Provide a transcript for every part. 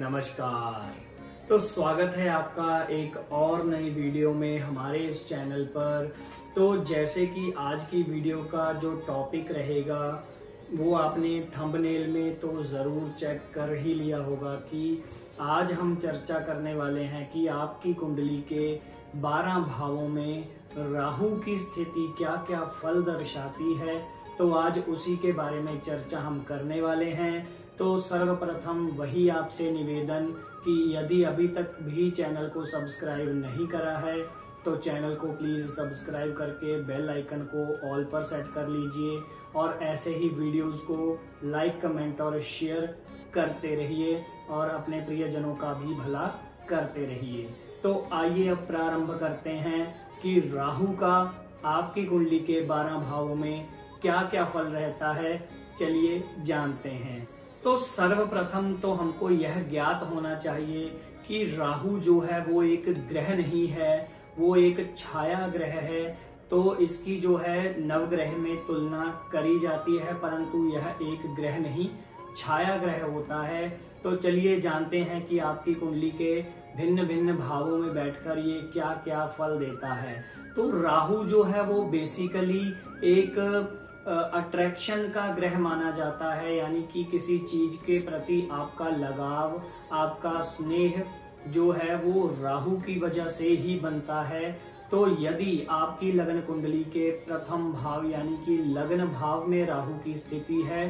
नमस्कार। तो स्वागत है आपका एक और नई वीडियो में हमारे इस चैनल पर। तो जैसे कि आज की वीडियो का जो टॉपिक रहेगा वो आपने थंबनेल में तो ज़रूर चेक कर ही लिया होगा कि आज हम चर्चा करने वाले हैं कि आपकी कुंडली के 12 भावों में राहु की स्थिति क्या क्या फल दर्शाती है। तो आज उसी के बारे में चर्चा हम करने वाले हैं। तो सर्वप्रथम वही आपसे निवेदन कि यदि अभी तक भी चैनल को सब्सक्राइब नहीं करा है तो चैनल को प्लीज़ सब्सक्राइब करके बेल आइकन को ऑल पर सेट कर लीजिए और ऐसे ही वीडियोस को लाइक, कमेंट और शेयर करते रहिए और अपने प्रियजनों का भी भला करते रहिए। तो आइए अब प्रारंभ करते हैं कि राहु का आपकी कुंडली के 12 भावों में क्या क्या फल रहता है। चलिए जानते हैं। तो सर्वप्रथम तो हमको यह ज्ञात होना चाहिए कि राहु जो है वो एक ग्रह नहीं है, वो एक छाया ग्रह है। तो इसकी जो है नवग्रह में तुलना करी जाती है, परंतु यह एक ग्रह नहीं छाया ग्रह होता है। तो चलिए जानते हैं कि आपकी कुंडली के भिन्न भिन्न भावों में बैठकर ये क्या क्या फल देता है। तो राहु जो है वो बेसिकली एक अट्रैक्शन का ग्रह माना जाता है, यानी कि किसी चीज के प्रति आपका लगाव, आपका स्नेह जो है वो राहु की वजह से ही बनता है। तो यदि आपकी लग्न कुंडली के प्रथम भाव यानी कि लग्न भाव में राहु की स्थिति है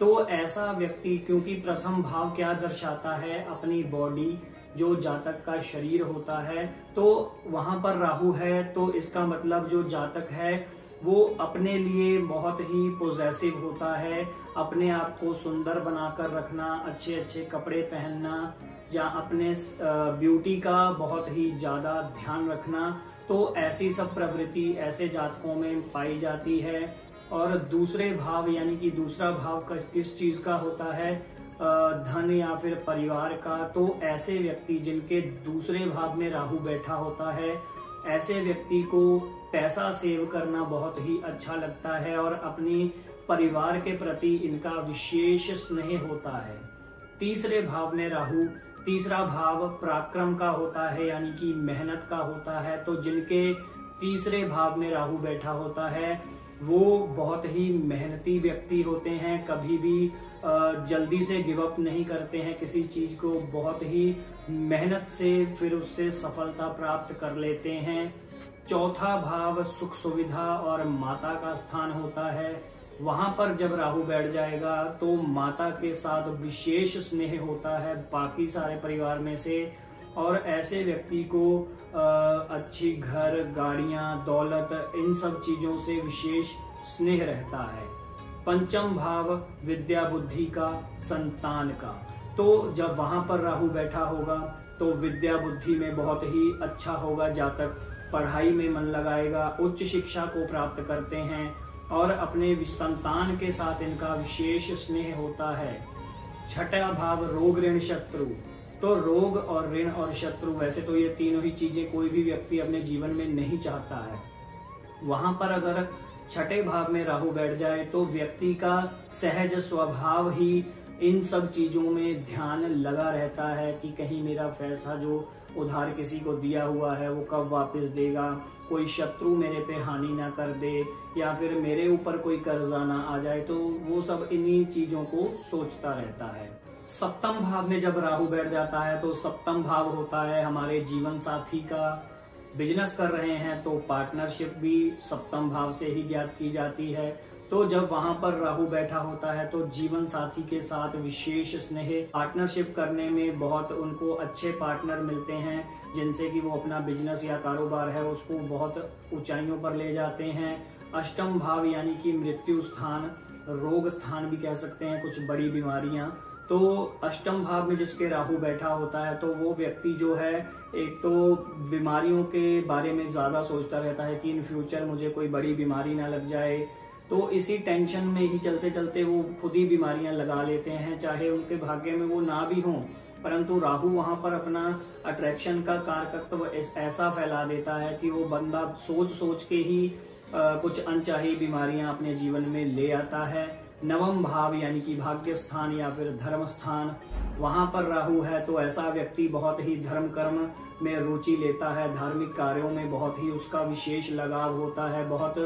तो ऐसा व्यक्ति, क्योंकि प्रथम भाव क्या दर्शाता है, अपनी बॉडी, जो जातक का शरीर होता है, तो वहां पर राहु है तो इसका मतलब जो जातक है वो अपने लिए बहुत ही पॉजिटिव होता है। अपने आप को सुंदर बनाकर रखना, अच्छे अच्छे कपड़े पहनना या अपने ब्यूटी का बहुत ही ज्यादा ध्यान रखना, तो ऐसी सब प्रवृत्ति ऐसे जातकों में पाई जाती है। और दूसरे भाव यानी कि दूसरा भाव किस चीज का होता है, धन या फिर परिवार का। तो ऐसे व्यक्ति जिनके दूसरे भाव में राहु बैठा होता है, ऐसे व्यक्ति को पैसा सेव करना बहुत ही अच्छा लगता है और अपनी परिवार के प्रति इनका विशेष स्नेह होता है। तीसरे भाव में राहु, तीसरा भाव पराक्रम का होता है यानी कि मेहनत का होता है। तो जिनके तीसरे भाव में राहु बैठा होता है वो बहुत ही मेहनती व्यक्ति होते हैं, कभी भी जल्दी से गिव अप नहीं करते हैं किसी चीज को, बहुत ही मेहनत से फिर उससे सफलता प्राप्त कर लेते हैं। चौथा भाव सुख सुविधा और माता का स्थान होता है। वहां पर जब राहु बैठ जाएगा तो माता के साथ विशेष स्नेह होता है बाकी सारे परिवार में से, और ऐसे व्यक्ति को अच्छी घर, गाड़ियां, दौलत, इन सब चीजों से विशेष स्नेह रहता है। पंचम भाव विद्या बुद्धि का, संतान का। तो जब वहां पर राहु बैठा होगा तो विद्या बुद्धि में बहुत ही अच्छा होगा जातक, पढ़ाई में मन लगाएगा, उच्च शिक्षा को प्राप्त करते हैं और अपने संतान के साथ इनका विशेष स्नेह होता है। छठा भाव रोग, ऋण, शत्रु। तो रोग और ऋण और शत्रु, वैसे तो ये तीनों ही चीजें कोई भी व्यक्ति अपने जीवन में नहीं चाहता है। वहां पर अगर छठे भाव में राहु बैठ जाए तो व्यक्ति का सहज स्वभाव ही इन सब चीजों में ध्यान लगा रहता है कि कहीं मेरा पैसा जो उधार किसी को दिया हुआ है वो कब वापस देगा, कोई शत्रु मेरे पे हानि ना कर दे या फिर मेरे ऊपर कोई कर्जा ना आ जाए। तो वो सब इन्हीं चीजों को सोचता रहता है। सप्तम भाव में जब राहु बैठ जाता है तो सप्तम भाव होता है हमारे जीवन साथी का। बिजनेस कर रहे हैं तो पार्टनरशिप भी सप्तम भाव से ही ज्ञात की जाती है। तो जब वहां पर राहु बैठा होता है तो जीवन साथी के साथ विशेष स्नेह, पार्टनरशिप करने में बहुत उनको अच्छे पार्टनर मिलते हैं जिनसे कि वो अपना बिजनेस या कारोबार है उसको बहुत ऊंचाइयों पर ले जाते हैं। अष्टम भाव यानी कि मृत्यु स्थान, रोग स्थान भी कह सकते हैं, कुछ बड़ी बीमारियां। तो अष्टम भाव में जिसके राहु बैठा होता है तो वो व्यक्ति जो है एक तो बीमारियों के बारे में ज्यादा सोचता रहता है कि इन फ्यूचर मुझे कोई बड़ी बीमारी ना लग जाए। तो इसी टेंशन में ही चलते चलते वो खुद ही बीमारियां लगा लेते हैं, चाहे उनके भाग्य में वो ना भी हों, परंतु राहु वहां पर अपना अट्रैक्शन का कारकत्व ऐसा फैला देता है कि वो बंदा सोच सोच के ही कुछ अनचाही बीमारियां अपने जीवन में ले आता है। नवम भाव यानी कि भाग्य स्थान या फिर धर्म स्थान, वहां पर राहु है तो ऐसा व्यक्ति बहुत ही धर्म कर्म में रुचि लेता है, धार्मिक कार्यों में बहुत ही उसका विशेष लगाव होता है, बहुत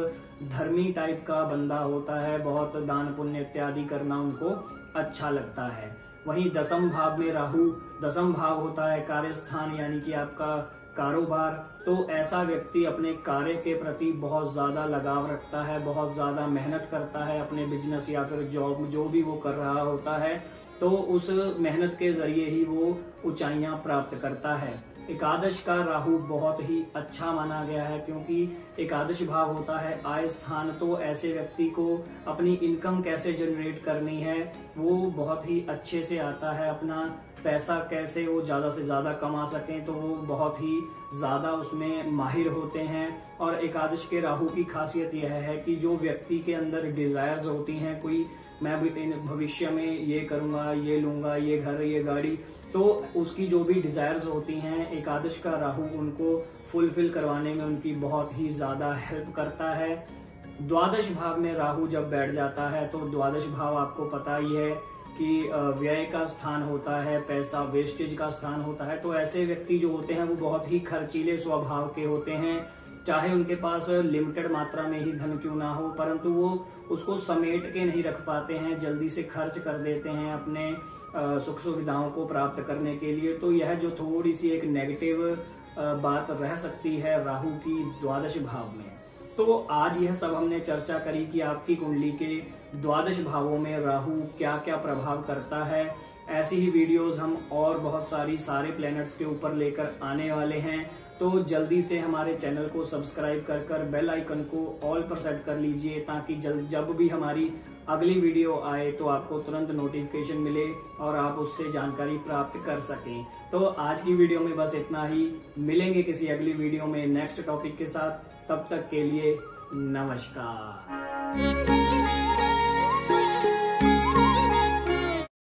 धर्मी टाइप का बंदा होता है, बहुत दान पुण्य इत्यादि करना उनको अच्छा लगता है। वहीं दसम भाव में राहु, दसम भाव होता है कार्य स्थान यानी कि आपका कारोबार, तो ऐसा व्यक्ति अपने कार्य के प्रति बहुत ज्यादा लगाव रखता है, बहुत ज्यादा मेहनत करता है अपने बिजनेस या फिर जॉब जो भी वो कर रहा होता है, तो उस मेहनत के जरिए ही वो ऊंचाइयां प्राप्त करता है। एकादश का राहु बहुत ही अच्छा माना गया है क्योंकि एकादश भाव होता है आय स्थान, तो ऐसे व्यक्ति को अपनी इनकम कैसे जनरेट करनी है वो बहुत ही अच्छे से आता है, अपना पैसा कैसे वो ज्यादा से ज्यादा कमा सकें तो वो बहुत ही ज्यादा उसमें माहिर होते हैं। और एकादश के राहु की खासियत यह है कि जो व्यक्ति के अंदर डिजायर्स होती हैं, कोई मैं भविष्य में ये करूंगा, ये लूंगा, ये घर, ये गाड़ी, तो उसकी जो भी डिजायर्स होती हैं एकादश का राहु उनको फुलफिल करवाने में उनकी बहुत ही ज्यादा हेल्प करता है। द्वादश भाव में राहु जब बैठ जाता है तो द्वादश भाव आपको पता ही है कि व्यय का स्थान होता है, पैसा वेस्टेज का स्थान होता है, तो ऐसे व्यक्ति जो होते हैं वो बहुत ही खर्चीले स्वभाव के होते हैं, चाहे उनके पास लिमिटेड मात्रा में ही धन क्यों ना हो, परंतु वो उसको समेट के नहीं रख पाते हैं, जल्दी से खर्च कर देते हैं अपने सुख सुविधाओं को प्राप्त करने के लिए। तो यह जो थोड़ी सी एक नेगेटिव बात रह सकती है राहु की द्वादश भाव में। तो आज यह सब हमने चर्चा करी कि आपकी कुंडली के द्वादश भावों में राहु क्या क्या प्रभाव करता है। ऐसी ही वीडियोस हम और बहुत सारे प्लैनेट्स के ऊपर लेकर आने वाले हैं, तो जल्दी से हमारे चैनल को सब्सक्राइब कर बेल आइकन को ऑल पर सेट कर लीजिए ताकि जब भी हमारी अगली वीडियो आए तो आपको तुरंत नोटिफिकेशन मिले और आप उससे जानकारी प्राप्त कर सकें। तो आज की वीडियो में बस इतना ही, मिलेंगे किसी अगली वीडियो में नेक्स्ट टॉपिक के साथ, तब तक के लिए नमस्कार।